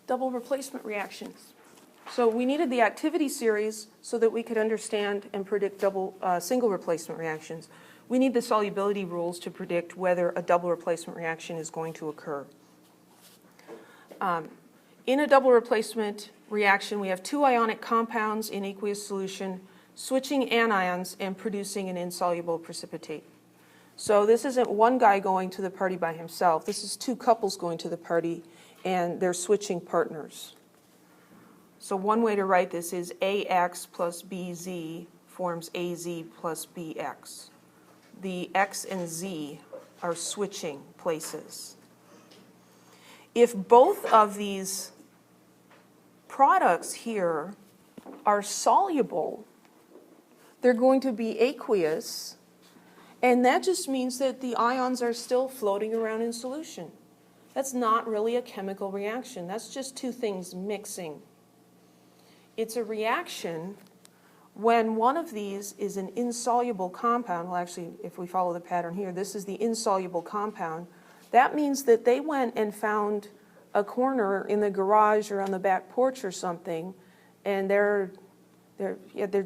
double replacement reactions. So we needed the activity series so that we could understand and predict single replacement reactions. We need the solubility rules to predict whether a double replacement reaction is going to occur. In a double replacement reaction, we have two ionic compounds in aqueous solution switching anions and producing an insoluble precipitate. So this isn't one guy going to the party by himself. This is two couples going to the party, and they're switching partners. So one way to write this is AX plus BZ forms AZ plus BX. The X and Z are switching places. If both of these products here are soluble, they're going to be aqueous, and that just means that the ions are still floating around in solution. That's not really a chemical reaction. That's just two things mixing. It's a reaction when one of these is an insoluble compound. Well, actually, if we follow the pattern here, this is the insoluble compound. That means that they went and found a corner in the garage or on the back porch or something, and they're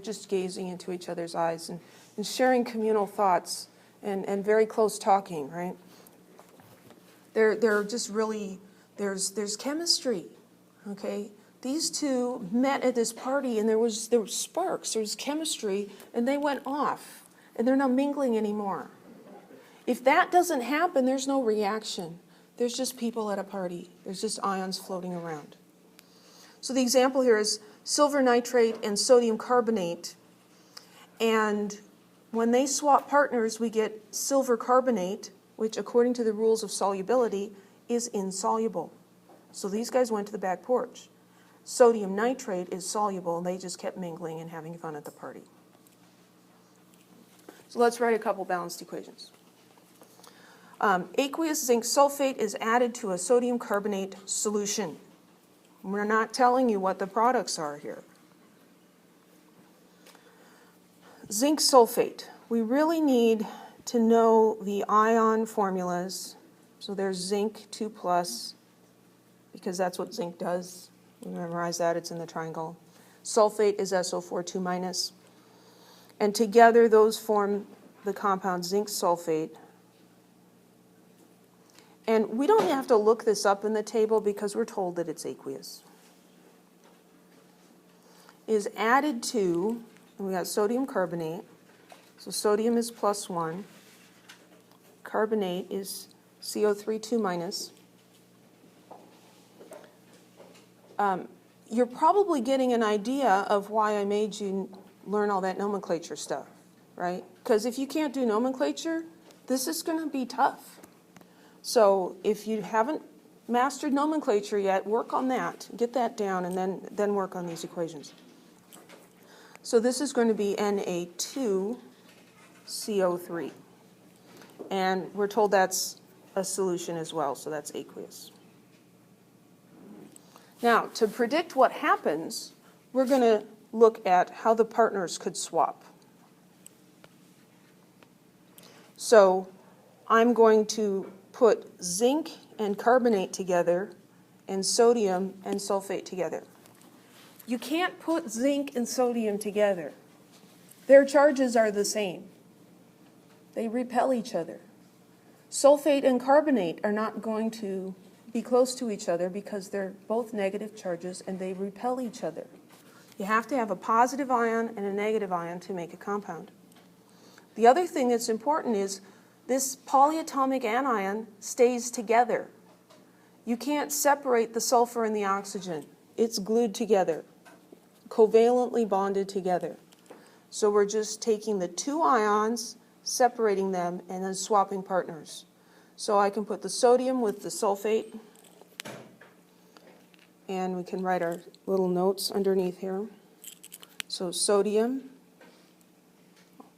just gazing into each other's eyes and sharing communal thoughts and very close talking, right? They're just really, there's chemistry, okay? These two met at this party, and there were sparks, there was chemistry, and they went off, and they're not mingling anymore. If that doesn't happen, there's no reaction. There's just people at a party. There's just ions floating around. So the example here is silver nitrate and sodium carbonate, and when they swap partners, we get silver carbonate, which according to the rules of solubility is insoluble. So these guys went to the back porch. Sodium nitrate is soluble, and they just kept mingling and having fun at the party. So let's write a couple balanced equations. Aqueous zinc sulfate is added to a sodium carbonate solution. We're not telling you what the products are here. Zinc sulfate. We really need to know the ion formulas. So there's zinc 2+, because that's what zinc does. We memorize that, it's in the triangle. Sulfate is SO4 2-. And together those form the compound zinc sulfate. And we don't have to look this up in the table because we're told that it's aqueous. Is added to, and we got sodium carbonate. So sodium is +1. Carbonate is CO3 2-. You're probably getting an idea of why I made you learn all that nomenclature stuff, right? Because if you can't do nomenclature, this is going to be tough. So if you haven't mastered nomenclature yet, work on that, get that down, and then work on these equations. So this is going to be Na2CO3. And we're told that's a solution as well, so that's aqueous. Now, to predict what happens, we're going to look at how the partners could swap. So I'm going to put zinc and carbonate together and sodium and sulfate together. You can't put zinc and sodium together. Their charges are the same. They repel each other. Sulfate and carbonate are not going to be close to each other because they're both negative charges and they repel each other. You have to have a positive ion and a negative ion to make a compound. The other thing that's important is this polyatomic anion stays together. You can't separate the sulfur and the oxygen. It's glued together, covalently bonded together. So we're just taking the two ions, separating them, and then swapping partners. So I can put the sodium with the sulfate, and we can write our little notes underneath here. So sodium,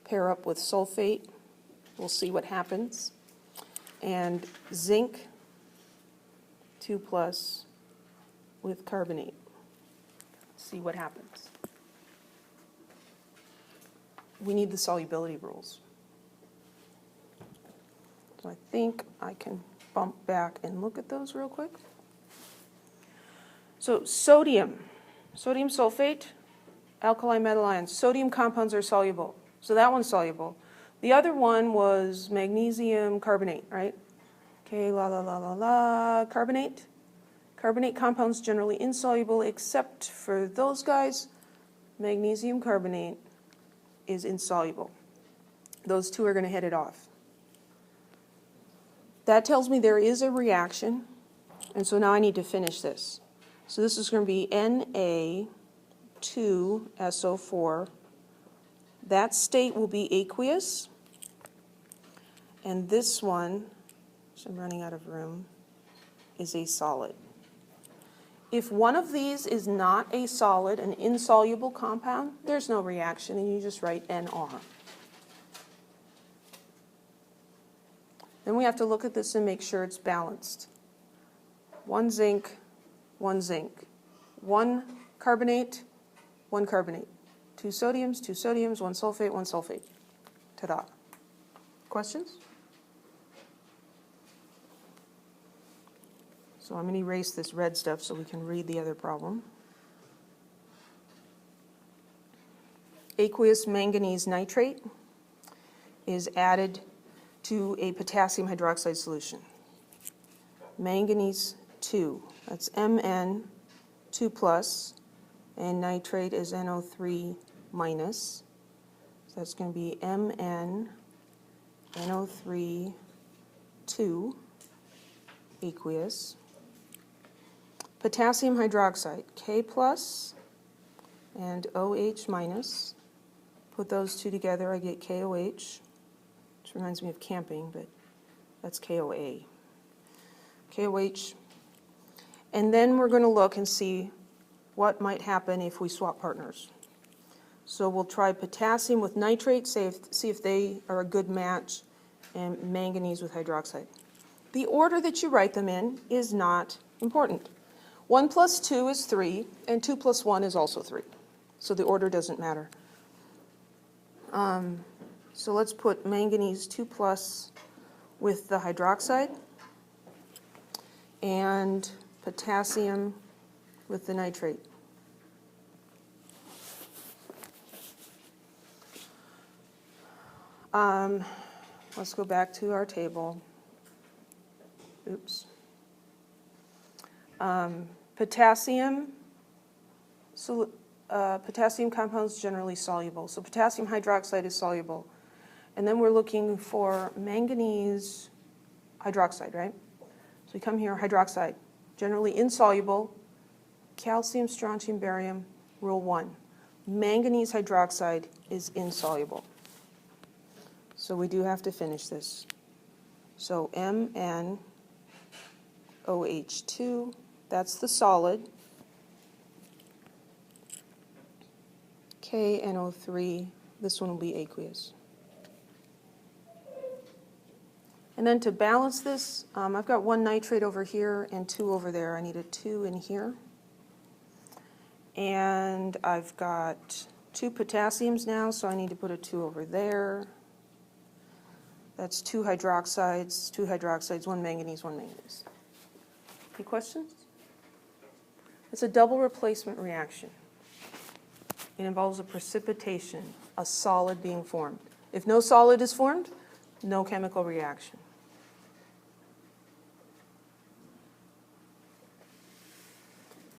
pair up with sulfate. We'll see what happens. And zinc 2+ with carbonate. See what happens. We need the solubility rules. So I think I can bump back and look at those real quick. So sodium sulfate, alkali metal ions. Sodium compounds are soluble. So that one's soluble. The other one was magnesium carbonate, right? Okay, carbonate. Carbonate compounds generally insoluble except for those guys. Magnesium carbonate is insoluble. Those two are going to hit it off. That tells me there is a reaction, and so now I need to finish this. So this is going to be Na2SO4. That state will be aqueous, and this one, so I'm running out of room, is a solid. If one of these is not a solid, an insoluble compound, there's no reaction, and you just write NR. Then we have to look at this and make sure it's balanced. 1 zinc, 1 zinc. 1 carbonate, 1 carbonate. 2 sodiums, 1 sulfate, 1 sulfate. Ta-da. Questions? So I'm going to erase this red stuff so we can read the other problem. Aqueous manganese nitrate is added to a potassium hydroxide solution. Manganese 2, that's Mn 2 plus, and nitrate is NO3 minus. So that's going to be Mn NO3 2 aqueous. Potassium hydroxide, K plus and OH minus. Put those two together, I get KOH. Which reminds me of camping, but that's KOA. KOH. And then we're going to look and see what might happen if we swap partners. So we'll try potassium with nitrate, see if they are a good match, and manganese with hydroxide. The order that you write them in is not important. 1 plus 2 is 3, and 2 plus 1 is also 3. So the order doesn't matter. So let's put manganese 2 plus with the hydroxide and potassium with the nitrate. Let's go back to our table. Oops. Potassium compounds generally soluble. So potassium hydroxide is soluble. And then we're looking for manganese hydroxide, right? So we come here, hydroxide, generally insoluble. Calcium, strontium, barium, rule 1. Manganese hydroxide is insoluble. So we do have to finish this. So MnOH2, that's the solid. KNO3, this one will be aqueous. And then to balance this, I've got 1 nitrate over here and 2 over there. I need a 2 in here. And I've got 2 potassiums now, so I need to put a 2 over there. That's 2 hydroxides, 1 manganese, 1 manganese. Any questions? It's a double replacement reaction. It involves a precipitation, a solid being formed. If no solid is formed, no chemical reaction.